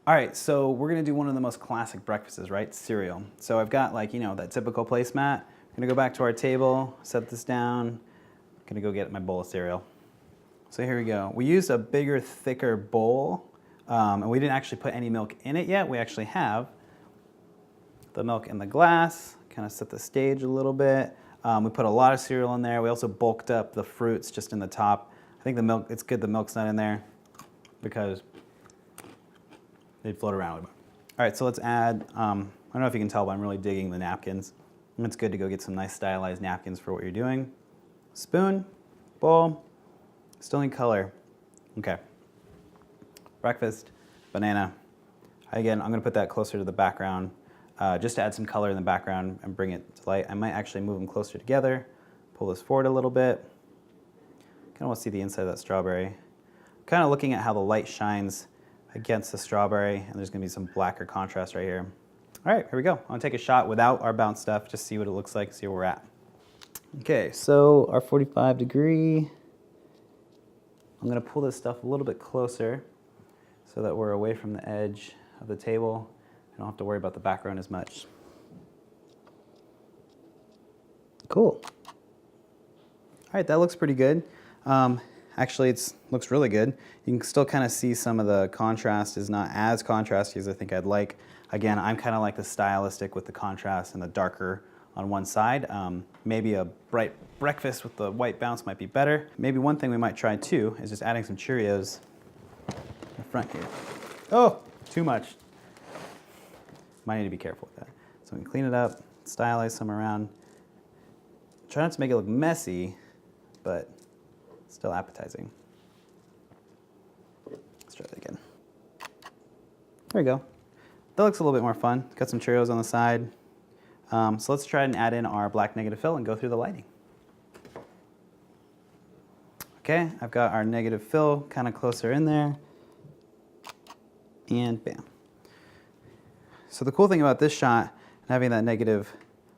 All right, so we're gonna do one of the most classic breakfasts, right? Cereal. So I've got like, that typical placemat. I'm gonna go back to our table, set this down. I'm gonna go get my bowl of cereal. So here we go. We used a bigger, thicker bowl, and we didn't actually put any milk in it yet. We actually have the milk in the glass, kind of set the stage a little bit. We put a lot of cereal in there. We also bulked up the fruits just in the top. I think the milk, it's good the milk's not in there because they'd float around. All right, so let's add, I don't know if you can tell, but I'm really digging the napkins. And it's good to go get some nice stylized napkins for what you're doing. Spoon, bowl, still need color. Okay. Breakfast, banana. Again, I'm gonna put that closer to the background just to add some color in the background and bring it to light. I might actually move them closer together, pull this forward a little bit. Kind of want to see the inside of that strawberry. Kind of looking at how the light shines against the strawberry, and there's gonna be some blacker contrast right here. All right, here we go. I'm gonna take a shot without our bounce stuff, just see what it looks like, see where we're at. Okay, so our 45 degree. I'm gonna pull this stuff a little bit closer so that we're away from the edge of the table. I don't have to worry about the background as much. Cool. All right, that looks pretty good. Actually, it looks really good. You can still kind of see some of the contrast is not as contrasty as I think I'd like. Again, I'm kind of like the stylistic with the contrast and the darker on one side. Maybe a bright breakfast with the white bounce might be better. Maybe one thing we might try too is just adding some Cheerios in the front here. Oh, too much. Might need to be careful with that. So we can clean it up, stylize some around. Try not to make it look messy, but still appetizing. Let's try that again. There we go. That looks a little bit more fun. Got some Cheerios on the side. So let's try and add in our black negative fill and go through the lighting. Okay, I've got our negative fill kind of closer in there. And bam. So the cool thing about this shot and having that negative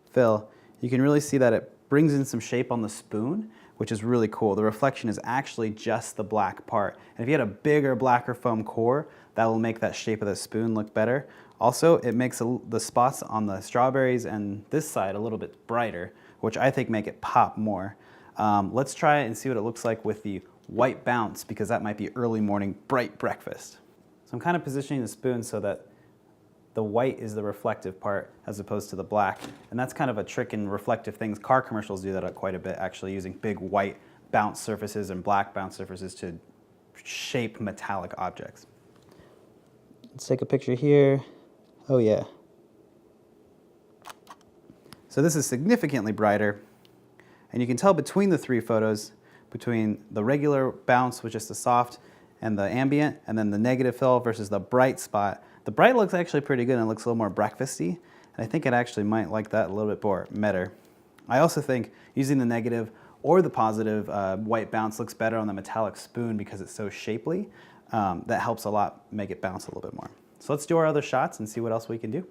fill, you can really see that it brings in some shape on the spoon, which is really cool. The reflection is actually just the black part. And if you had a bigger, blacker foam core, that will make that shape of the spoon look better. Also, it makes the spots on the strawberries and this side a little bit brighter, which I think make it pop more. Let's try it and see what it looks like with the white bounce, because that might be early morning bright breakfast. So I'm kind of positioning the spoon so that the white is the reflective part as opposed to the black. And that's kind of a trick in reflective things. Car commercials do that quite a bit, actually, using big white bounce surfaces and black bounce surfaces to shape metallic objects. Let's take a picture here. Oh yeah. So this is significantly brighter. And you can tell between the three photos, between the regular bounce, which is the soft, and the ambient, and then the negative fill versus the bright spot. The bright looks actually pretty good and it looks a little more breakfasty. And I think it actually might like that a little bit more better. I also think using the negative or the positive white bounce looks better on the metallic spoon because it's so shapely. That helps a lot make it bounce a little bit more. So let's do our other shots and see what else we can do.